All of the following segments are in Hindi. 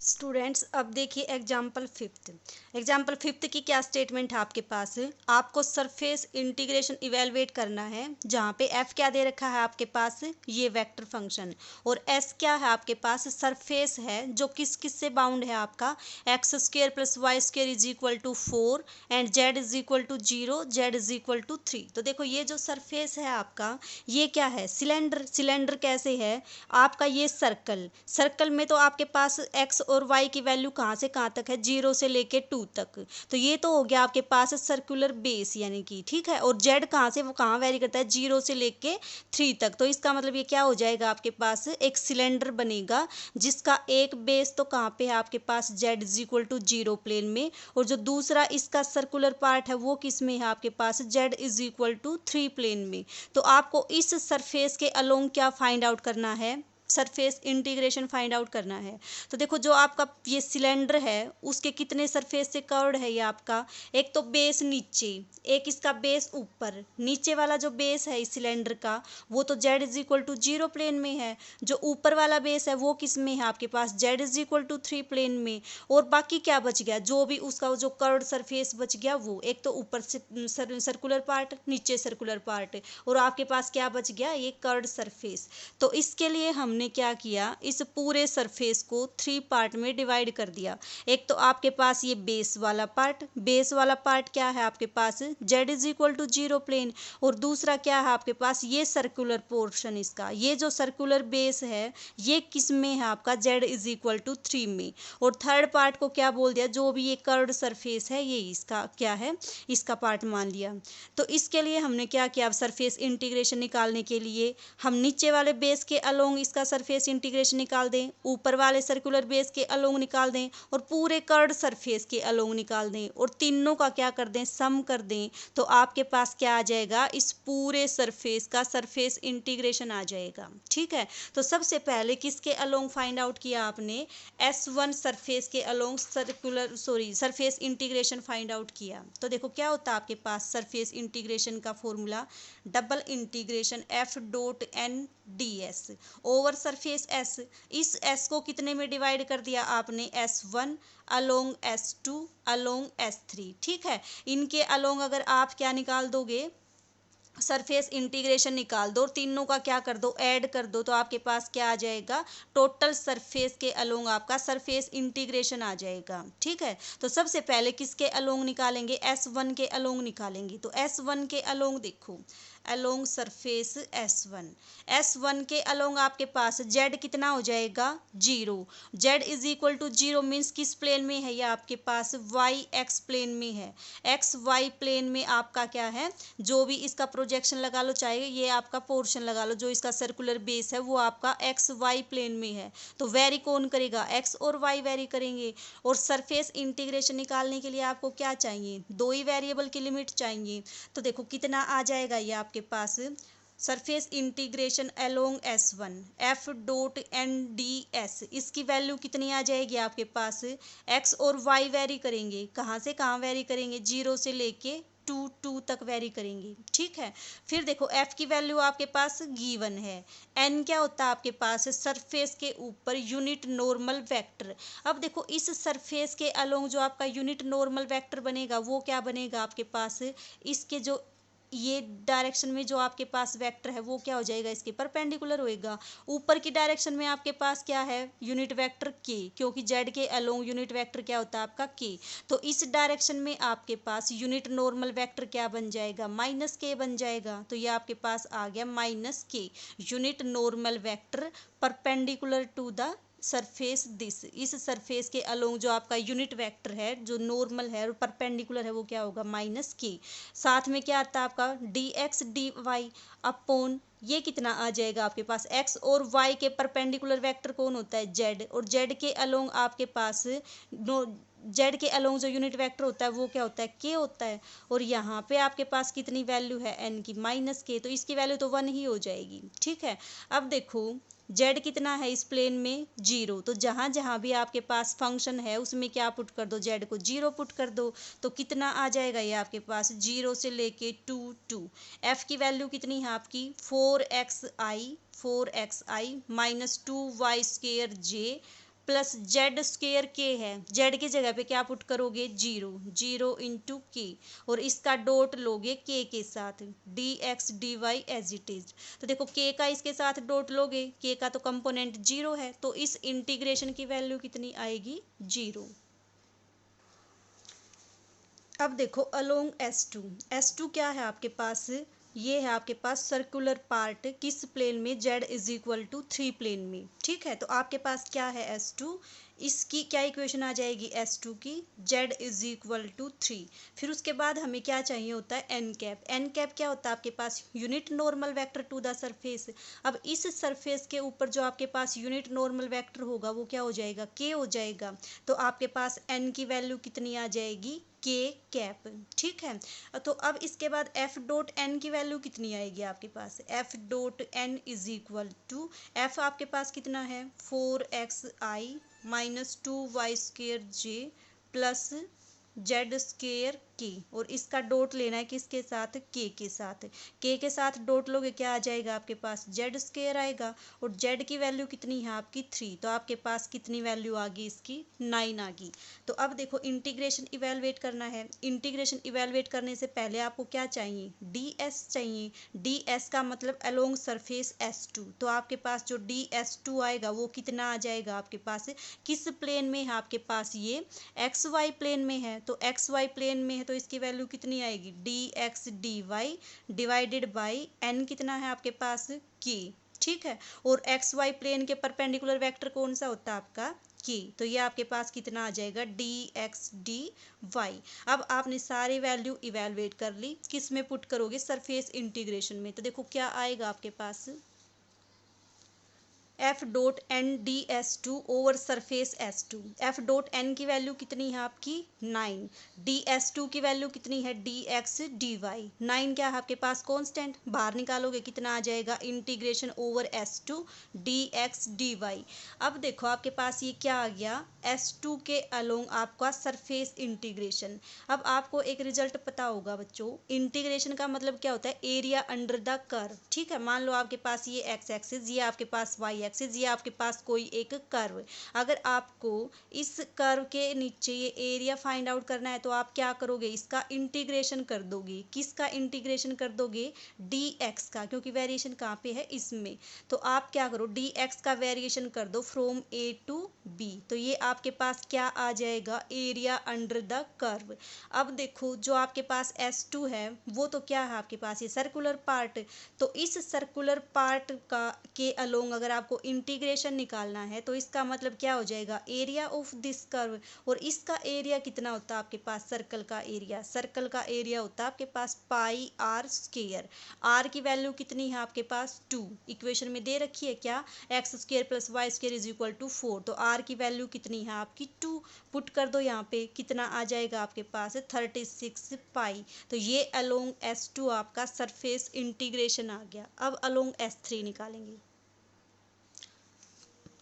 स्टूडेंट्स, अब देखिए एग्जाम्पल फिफ्थ की क्या स्टेटमेंट है आपके पास। आपको सरफेस इंटीग्रेशन इवेलुएट करना है, जहाँ पे एफ क्या दे रखा है आपके पास, ये वेक्टर फंक्शन, और एस क्या है आपके पास, सरफेस है जो किस किस से बाउंड है आपका, x square plus y square is equal to 4 and z is equal to 0, z is equal to 3। तो देखो ये जो सरफेस है आपका, ये क्या है, सिलेंडर। सिलेंडर कैसे है आपका, ये सर्कल। सर्कल में तो आपके पास एक्स और वाई की वैल्यू कहाँ से कहाँ तक है, 0 से लेके 2 तक। तो ये तो हो गया आपके पास सर्कुलर बेस, यानी कि ठीक है। और जेड कहाँ से, वो कहाँ वेरी करता है, 0 से लेके 3 तक। तो इसका मतलब ये क्या हो जाएगा, आपके पास एक सिलेंडर बनेगा जिसका एक बेस तो कहाँ पे है आपके पास, Z is equal to 0 plane में, और जो दूसरा इसका सर्कुलर पार्ट है वो किस में है आपके पास, Z is equal to 3 plane में। तो आपको इस सरफेस के अलोंग क्या फाइंड आउट करना है, सरफेस इंटीग्रेशन फाइंड आउट करना है। तो देखो जो आपका ये सिलेंडर है उसके कितने सरफेस से कवर्ड है, ये आपका एक तो बेस नीचे, एक इसका बेस ऊपर। नीचे वाला जो बेस है इस सिलेंडर का वो तो z is equal to 0 plane में है, जो ऊपर वाला बेस है वो किस में है आपके पास, Z is equal to 3 plane में। और बाकी क्या बच गया, जो भी उसका जो कर्व्ड सरफेस बच गया वो एक तो ऊपर से सर्कुलर पार्ट, नीचे सर्कुलर पार्ट, और आपके पास क्या बच गया, ये कर्व्ड सरफेस। तो इसके लिए हमने क्या किया, इस पूरे सरफेस को 3 पार्ट में डिवाइड कर दिया। एक तो आपके पास ये बेस वाला पार्ट, बेस वाला पार्ट क्या है आपके पास, Z is equal to 0 plane, और दूसरा क्या है आपके पास, ये सर्कुलर पोर्शन इसका, ये जो सर्कुलर बेस है ये किस में है आपका, जेड इज इक्वल टू 3 में। और थर्ड पार्ट को क्या बोल दिया, जो भी ये कर्व्ड सरफेस है ये इसका क्या है, इसका पार्ट मान लिया। तो इसके लिए हमने क्या किया, सरफेस इंटीग्रेशन निकालने के लिए हम नीचे वाले बेस के अलोंग इसका सरफेस इंटीग्रेशन निकाल दें, ऊपर वाले सर्कुलर बेस के अलोंग निकाल दें, और पूरे कर्व्ड सरफेस के अलोंग निकाल दें, और तीनों का क्या कर दें, सम कर दें। तो आपके पास क्या आ जाएगा, इस पूरे सरफेस का सरफेस इंटीग्रेशन आ जाएगा। ठीक है, तो सबसे पहले किसके अलोंग फाइंड आउट किया आपने, S1 सरफेस के along surface integration find out किया। तो देखो क्या होता है आपके पास सरफेस इंटीग्रेशन का formula, double integration F dot N D S over surface S. इस एस को कितने में डिवाइड कर दिया आपने, S1 along S2 along S3। ठीक है, इनके अलोंग अगर आप क्या निकाल दोगे, सरफेस इंटीग्रेशन निकाल दो, और तीनों का क्या कर दो, ऐड कर दो, तो आपके पास क्या आ जाएगा, टोटल सरफेस के अलोंग आपका सरफेस इंटीग्रेशन आ जाएगा। ठीक है, तो सबसे पहले किसके अलोंग निकालेंगे, S1 के अलोंग निकालेंगे। तो S1 के अलोंग देखो, अलोंग सरफेस S1 के अलोंग आपके पास जेड कितना हो जाएगा, 0। Z is equal to 0 means किस प्लेन में है, ये आपके पास वाई एक्स प्लेन में है। एक्स वाई प्लेन में आपका क्या है, जो भी इसका प्रोजेक्शन लगा लो, चाहे ये आपका पोर्शन लगा लो, जो इसका सर्कुलर बेस है वो आपका एक्स वाई प्लेन में है। तो वेरी कौन करेगा, एक्स और वाई वेरी करेंगे। और सरफेस इंटीग्रेशन निकालने के लिए आपको क्या चाहिए, दो ही वेरिएबल की लिमिट चाहिए। तो देखो कितना आ जाएगा ये आपके पास, surface integration along S1 F dot N D S, इसकी वैल्यू कितनी आ जाएगी आपके पास, एक्स और वाई वेरी करेंगे, कहाँ से कहाँ वेरी करेंगे, 0 से लेके 2 तक वेरी करेंगे। ठीक है, फिर देखो एफ की वैल्यू आपके पास गिवन है, एन क्या होता है आपके पास, सरफेस के ऊपर यूनिट नॉर्मल वेक्टर। अब देखो इस सरफेस के अलोंग जो आपका यूनिट नॉर्मल वेक्टर बनेगा वो क्या बनेगा आपके पास, इसके जो ये डायरेक्शन में जो आपके पास वेक्टर है वो क्या हो जाएगा, इसके परपेंडिकुलर होएगा। ऊपर की डायरेक्शन में आपके पास क्या है, यूनिट वेक्टर के, क्योंकि जेड के अलोंग यूनिट वेक्टर क्या होता है आपका के। तो इस डायरेक्शन में आपके पास यूनिट नॉर्मल वेक्टर क्या बन जाएगा, माइनस के बन जाएगा। तो ये आपके पास आ गया माइनस के, unit normal vector perpendicular to the surface this. इस सरफेस के अलोंग जो आपका यूनिट वेक्टर है, जो नॉर्मल है और परपेंडिकुलर है, वो क्या होगा, माइनस के। साथ में क्या आता है आपका d x d y upon, ये कितना आ जाएगा आपके पास, एक्स और वाई के परपेंडिकुलर वेक्टर कौन होता है, जेड, और जेड के अलोंग आपके पास जेड के अलोंग जो यूनिट वेक्टर होता है वो क्या होता है, के होता है। और यहाँ पे आपके पास कितनी वैल्यू है, एन की, माइनस के, तो इसकी वैल्यू तो 1 ही हो जाएगी। ठीक है, अब देखो जेड कितना है इस प्लेन में, 0। तो जहाँ जहाँ भी आपके पास फंक्शन है उसमें क्या पुट कर दो, जेड को 0 पुट कर दो। तो कितना आ जाएगा ये आपके पास, 0 से लेके 2 एफ की वैल्यू कितनी है आपकी, 4xi माइनस 2y स्क्र जे प्लस जेड स्क्वेयर के है, जेड की जगह पे क्या पुट करोगे 0, 0 इंटू के, और इसका डॉट लोगे के साथ, d x d y as it is. तो देखो के का इसके साथ डॉट लोगे, के का तो कंपोनेंट 0 है, तो इस इंटीग्रेशन की वैल्यू कितनी आएगी 0। अब देखो अलोंग S2, S2 क्या है आपके पास, ये है आपके पास सर्कुलर पार्ट, किस प्लेन में, z is equal to 3 plane में, ठीक है। तो आपके पास क्या है S2, इसकी क्या इक्वेशन आ जाएगी S2 की, z इज इक्वल टू 3। फिर उसके बाद हमें क्या चाहिए होता है एन कैप, एन कैप क्या होता है आपके पास, unit normal vector to the surface. अब इस सरफेस के ऊपर जो आपके पास यूनिट नॉर्मल वेक्टर होगा वो क्या हो जाएगा, के हो जाएगा। तो आपके पास एन की वैल्यू कितनी आ जाएगी, के कैप, ठीक है। तो अब इसके बाद एफ डॉट एन की वैल्यू कितनी आएगी आपके पास, F dot N is equal to, F आपके पास कितना है 4xi minus 2y² J plus Z square के, और इसका डॉट लेना है किसके साथ, के साथ, के साथ डॉट लोगे क्या आ जाएगा आपके पास जेड स्क्वेयर आएगा, और जेड की वैल्यू कितनी है आपकी 3, तो आपके पास कितनी वैल्यू आ गई इसकी 9 आ गई। तो अब देखो इंटीग्रेशन इवेलुएट करना है, इंटीग्रेशन इवेलुएट करने से पहले आपको क्या चाहिए, डी एस चाहिए, डी एस का मतलब अलोंग सरफेस S2। तो आपके पास जो DS2 आएगा वो कितना आ जाएगा आपके पास, किस प्लेन में है आपके पास, ये XY प्लेन में है, तो XY प्लेन में है तो इसकी वैल्यू कितनी आएगी, dx/dy डिवाइडेड बाई n कितना है आपके पास k, ठीक है। और XY प्लेन के परपेंडिकुलर वेक्टर कौन सा होता है आपका के, तो ये आपके पास कितना आ जाएगा dx/dy। अब आपने सारी वैल्यू इवेलुएट कर ली, किस में पुट करोगे, सरफेस इंटीग्रेशन में। तो देखो क्या आएगा आपके पास, F dot N D S to over surface S2, F dot N की वैल्यू कितनी है आपकी 9, DS2 की वैल्यू कितनी है dx/dy, 9 क्या है आपके पास कांस्टेंट, बाहर निकालोगे कितना आ जाएगा इंटीग्रेशन ओवर S2 dx/dy। अब देखो आपके पास ये क्या आ गया, S2 के अलोंग आपका सरफेस इंटीग्रेशन। अब आपको एक रिजल्ट पता होगा बच्चों, इंटीग्रेशन का मतलब क्या होता है, एरिया अंडर द कर्व, ठीक है। मान लो आपके पास ये एक्स एक्सिस, ये आपके पास वाई एक्सिस, ये आपके पास कोई एक कर्व, अगर आपको इस कर्व के नीचे ये एरिया फाइंड आउट करना है तो आप क्या करोगे, इसका इंटीग्रेशन कर दोगे, किसका इंटीग्रेशन कर दोगे, dx का, क्योंकि वेरिएशन कहाँ पे है इसमें। तो आप क्या करो dx का वेरिएशन कर दो फ्रॉम a टू b, तो ये आपके पास क्या आ जाएगा, एरिया अंडर द कर्व। अब देखो जो आपके पास S2 है वो तो क्या है आपके पास, ये सर्कुलर पार्ट, तो इस सर्कुलर पार्ट का के अलोंग अगर आपको इंटीग्रेशन निकालना है तो इसका मतलब क्या हो जाएगा, एरिया ऑफ दिस कर्व, और इसका एरिया कितना होता है आपके पास, सर्कल का एरिया, सर्कल का एरिया होता है आपके पास पाई आर स्क्वेयर, आर की वैल्यू कितनी है आपके पास 2, इक्वेशन में दे रखी है क्या, x² + y² is equal to 4, तो आर की वैल्यू कितनी है आपकी 2, पुट कर दो यहाँ पे, कितना आ जाएगा आपके पास 36 पाई। तो ये अलोंग S2 आपका सरफेस इंटीग्रेशन आ गया। अब अलोंग S3 निकालेंगे,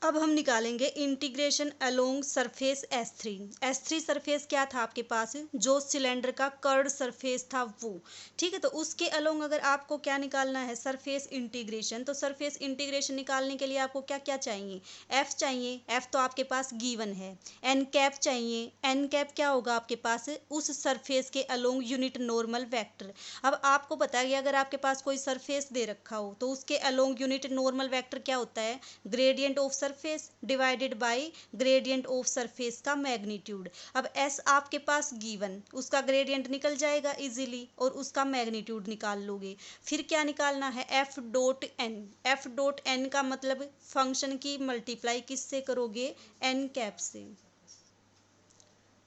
अब हम निकालेंगे integration along surface S3। S3 surface क्या था आपके पास, जो सिलेंडर का कर्ड सरफेस था वो, ठीक है। तो उसके अलोंग अगर आपको क्या निकालना है, सरफेस इंटीग्रेशन, तो सरफेस इंटीग्रेशन निकालने के लिए आपको क्या क्या चाहिए, F चाहिए, F तो आपके पास गिवन है, एन कैप चाहिए, एन कैप क्या होगा आपके पास, उस सरफेस के अलोंग यूनिट नॉर्मल वेक्टर। अब आपको पता है कि अगर आपके पास कोई सरफेस दे रखा हो तो उसके अलोंग यूनिट नॉर्मल वेक्टर क्या होता है, gradient of surface divided by gradient of surface का मैग्नीट्यूड। अब एस आपके पास गिवन, उसका ग्रेडियंट निकल जाएगा इजीली और उसका मैग्नीट्यूड निकाल लोगे। फिर क्या निकालना है, F dot N, F dot N का मतलब फंक्शन की मल्टीप्लाई किससे करोगे, एन कैप से।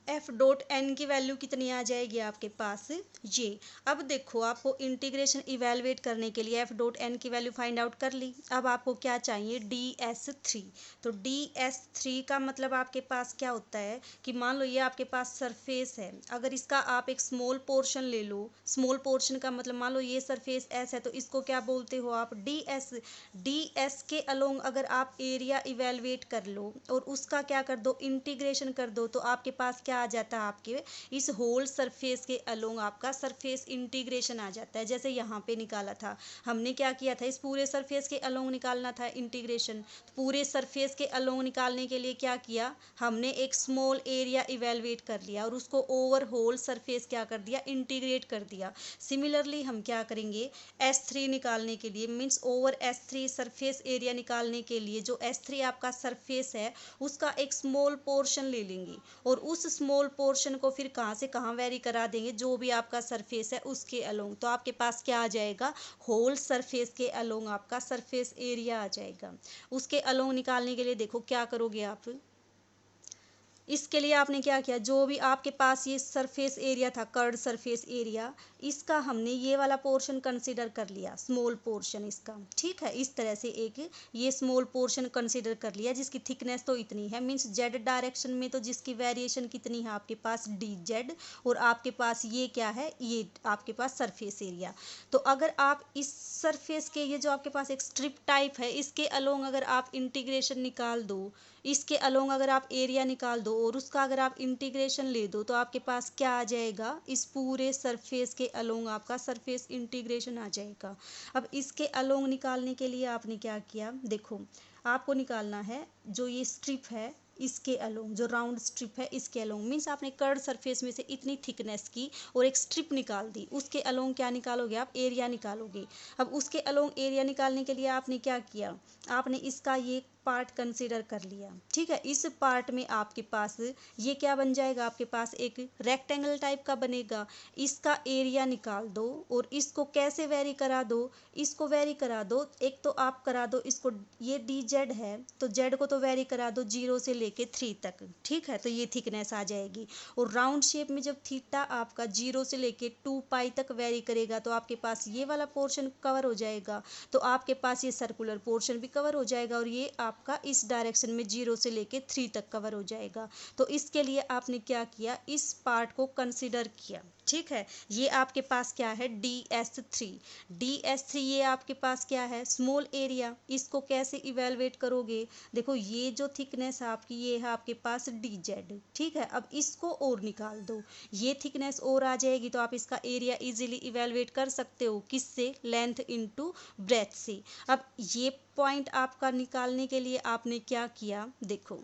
एफ डॉट एन की वैल्यू कितनी आ जाएगी आपके पास ये। अब देखो आपको इंटीग्रेशन इवेलुएट करने के लिए एफ डॉट एन की वैल्यू फाइंड आउट कर ली, अब आपको क्या चाहिए DS3। तो DS3 का मतलब आपके पास क्या होता है कि मान लो ये आपके पास सरफेस है, अगर इसका आप एक स्मॉल पोर्शन ले लो, स्मॉल पोर्शन का मतलब मान लो ये सरफेस S है तो इसको क्या बोलते हो आप DS। DS के अलोंग अगर आप एरिया इवेलुएट कर लो और उसका क्या कर दो, इंटीग्रेशन कर दो, तो आपके पास क्या क्या आ जाता है आपके इस होल सरफेस के अलोंग आपका सरफेस इंटीग्रेशन आ जाता है। जैसे यहाँ पे निकाला था, हमने क्या किया था, इस पूरे सरफेस के अलोंग निकालना था इंटीग्रेशन। पूरे सरफेस के अलोंग निकालने के लिए क्या किया, हमने एक स्मॉल एरिया इवेलुएट कर लिया और उसको ओवर होल सरफेस क्या कर दिया, इंटीग्रेट कर दिया। सिमिलरली हम क्या करेंगे, S3 निकालने के लिए means over S3 surface area निकालने के लिए जो S3 आपका सरफेस है उसका एक स्मॉल पोर्शन ले लेंगे और उस स्मॉल पोर्शन को फिर कहाँ से कहाँ वेरी करा देंगे, जो भी आपका सरफेस है उसके अलोंग। तो आपके पास क्या आ जाएगा, होल सरफेस के अलोंग आपका सरफेस एरिया आ जाएगा। उसके अलोंग निकालने के लिए देखो क्या करोगे आप, इसके लिए आपने क्या किया, जो भी आपके पास ये सरफेस एरिया था, कर्ड सरफेस एरिया, इसका हमने ये वाला पोर्शन कंसीडर कर लिया, स्मॉल पोर्शन इसका। ठीक है, इस तरह से एक ये स्मॉल पोर्शन कंसीडर कर लिया जिसकी थिकनेस तो इतनी है, मीन्स जेड डायरेक्शन में तो जिसकी वेरिएशन कितनी है आपके पास डी जेड, और आपके पास ये क्या है, ये आपके पास सरफेस एरिया। तो अगर आप इस सरफेस के ये जो आपके पास एक स्ट्रिप टाइप है इसके अलोंग अगर आप इंटीग्रेशन निकाल दो, इसके अलोंग अगर आप एरिया निकाल दो और उसका अगर आप इंटीग्रेशन ले दो, तो आपके पास क्या आ जाएगा, इस पूरे सरफेस के अलोंग आपका सरफेस इंटीग्रेशन आ जाएगा। अब इसके अलोंग निकालने के लिए आपने क्या किया, देखो आपको निकालना है जो ये स्ट्रिप है इसके अलोंग, जो राउंड स्ट्रिप है इसके अलोंग, मीन्स आपने कर्ड सरफेस में से इतनी थिकनेस की और एक स्ट्रिप निकाल दी, उसके अलोंग क्या निकालोगे आप, एरिया निकालोगे। अब उसके अलोंग एरिया निकालने के लिए आपने क्या किया, आपने इसका ये पार्ट कंसीडर कर लिया। ठीक है, इस पार्ट में आपके पास ये क्या बन जाएगा, आपके पास एक रेक्टेंगल टाइप का बनेगा। इसका एरिया निकाल दो और इसको कैसे वेरी करा दो, इसको वेरी करा दो, एक तो आप करा दो इसको, ये डी जेड है तो जेड को तो वेरी करा दो 0 से लेके 3 तक। ठीक है, तो ये थिकनेस आ जाएगी। और राउंड शेप में जब थीटा आपका 0 से लेके 2 पाई तक वेरी करेगा तो आपके पास ये वाला पोर्शन कवर हो जाएगा, तो आपके पास ये सर्कुलर पोर्शन भी कवर हो जाएगा और ये आपका इस डायरेक्शन में 0 से लेके 3 तक कवर हो जाएगा। तो इसके लिए आपने क्या किया, इस पार्ट को कंसीडर किया। ठीक है, ये आपके पास क्या है, DS3। DS3 ये आपके पास क्या है, स्मॉल एरिया। इसको कैसे इवेलुएट करोगे, देखो ये जो थिकनेस आपकी ये है आपके पास DZ। ठीक है, अब इसको और निकाल दो, ये थिकनेस और आ जाएगी तो आप इसका एरिया इजीली इवेलुएट कर सकते हो, किससे, लेंथ इनटू ब्रेथ से। अब ये पॉइंट आपका निकालने के लिए आपने क्या किया, देखो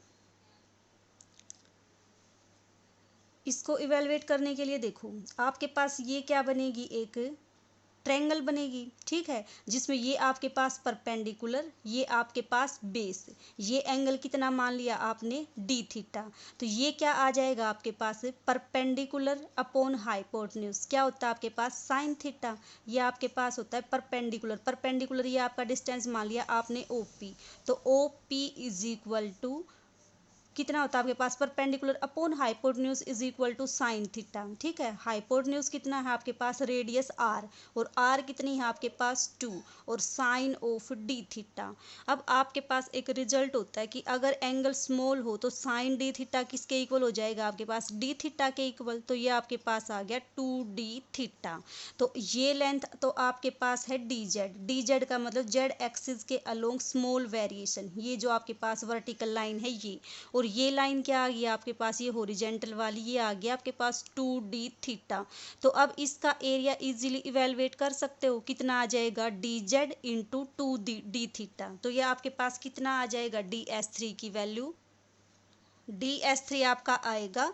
इसको इवेलुएट करने के लिए देखो आपके पास ये क्या बनेगी, एक ट्रायंगल बनेगी। ठीक है, जिसमें ये आपके पास परपेंडिकुलर, ये आपके पास बेस, ये एंगल कितना मान लिया आपने, डी थीटा। तो ये क्या आ जाएगा आपके पास, परपेंडिकुलर अपॉन हाइपोटेन्यूज क्या होता है आपके पास, साइन थीटा। ये आपके पास होता है परपेंडिकुलर, परपेंडिकुलर ये आपका डिस्टेंस मान लिया आपने OP, तो OP इज इक्वल टू कितना होता है आपके पास, perpendicular upon hypotenuse is equal to sine theta. ठीक है, हाइपोटेन्यूज कितना है आपके पास, रेडियस r, और r कितनी है आपके पास 2, और साइन ऑफ डी थीटा। अब आपके पास एक रिजल्ट होता है कि अगर एंगल स्मॉल हो तो साइन डी थीटा किसके इक्वल हो जाएगा, आपके पास डी थीटा के इक्वल। तो ये आपके पास आ गया 2d थीटा। तो ये लेंथ तो आपके पास है dz का मतलब z एक्सिस के अलोंग स्मॉल वेरिएशन, ये जो आपके पास वर्टिकल लाइन है ये, और ये लाइन क्या आ गई आपके पास, ये हॉरिजेंटल वाली ये आ गया आपके पास 2d थीटा। तो अब इसका एरिया इजीली इवेलुएट कर सकते हो, कितना आ जाएगा, dz इंटू 2d थीटा। तो ये आपके पास कितना आ जाएगा, DS3 की वैल्यू, DS3 आपका आएगा,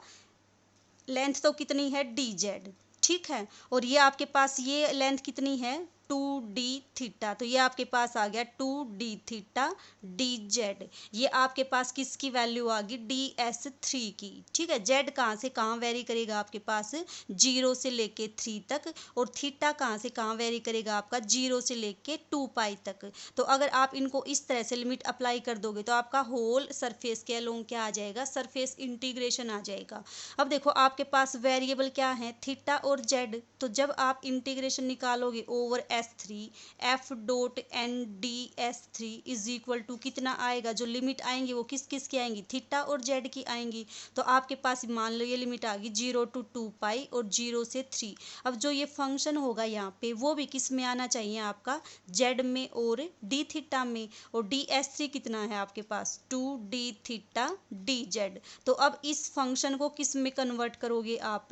लेंथ तो कितनी है dz। ठीक है, और ये आपके पास ये लेंथ कितनी है, 2d थीटा। तो ये आपके पास आ गया 2d थीटा dz। ये आपके पास किसकी वैल्यू आ गई, DS3 की। ठीक है, z कहाँ से कहाँ वेरी करेगा आपके पास, 0 से लेके 3 तक, और थीटा कहाँ से कहाँ वेरी करेगा आपका, 0 से लेके 2 पाई तक। तो अगर आप इनको इस तरह से लिमिट अप्लाई कर दोगे तो आपका होल सरफेस के अलोंग क्या आ जाएगा, सरफेस इंटीग्रेशन आ जाएगा। अब देखो आपके पास वेरिएबल क्या है, थीटा और जेड। तो जब आप इंटीग्रेशन निकालोगे over S3 F dot N D S3 is equal to कितना आएगा, जो लिमिट आएंगी वो किस किस की आएंगी, थीटा और जेड की आएंगी। तो आपके पास मान लो ये लिमिट आ गई 0 to 2 पाई और 0 से 3। अब जो ये फंक्शन होगा यहाँ पे वो भी किस में आना चाहिए आपका, जेड में और डी थीटा में। और डी S3 कितना है आपके पास 2d थीटा डी जेड। तो अब इस फंक्शन को किस में कन्वर्ट करोगे आप,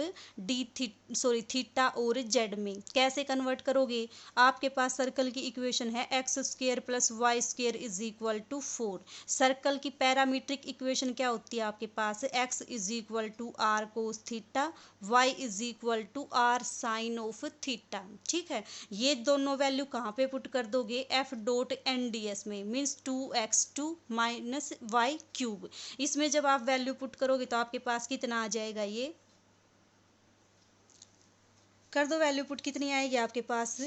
थीटा और जेड में। कैसे कन्वर्ट करोगे, आपके पास सर्कल की इक्वेशन है x² + y² is equal to 4। Circle की पैरामीट्रिक इक्वेशन क्या होती है आपके पास, x is equal to r cos theta, y is equal to r sine of theta. ठीक है, ये दोनों वैल्यू कहाँ पे पुट कर दोगे, F dot N D S में, means 2x2 minus Y cube. इसमें जब आप वैल्यू पुट करोगे तो आपके पास कितना आ जाएगा, ये कर दो वैल्यू पुट, कितनी आएगी आपके पास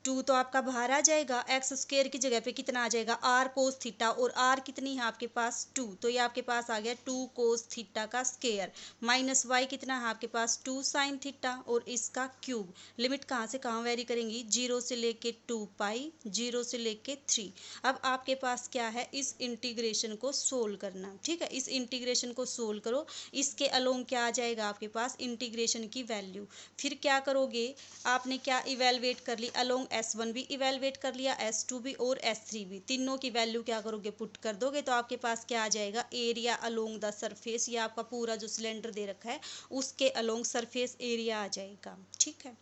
2 तो आपका बाहर आ जाएगा, x² की जगह पे कितना आ जाएगा r cos थीटा, और r कितनी है आपके पास 2, तो ये आपके पास आ गया 2 cos थीटा का स्क्वायर, माइनस y कितना है आपके पास 2 sin थीटा और इसका क्यूब। लिमिट कहाँ से कहाँ वेरी करेंगी, 0 से लेके 2 पाई, 0 से लेके 3। अब आपके पास क्या है, इस इंटीग्रेशन को सोल्व करना। ठीक है, इस इंटीग्रेशन को सोल्व करो, इसके अलोंग क्या आ जाएगा आपके पास, इंटीग्रेशन की वैल्यू। फिर क्या करोगे, आपने क्या इवेलुएट कर ली, अलोंग S1 भी इवेलुएट कर लिया, S2 भी और S3 भी, तीनों की वैल्यू क्या करोगे, पुट कर दोगे। तो आपके पास क्या आ जाएगा, एरिया अलोंग द सरफेस, या आपका पूरा जो सिलेंडर दे रखा है उसके अलोंग सरफेस एरिया आ जाएगा। ठीक है।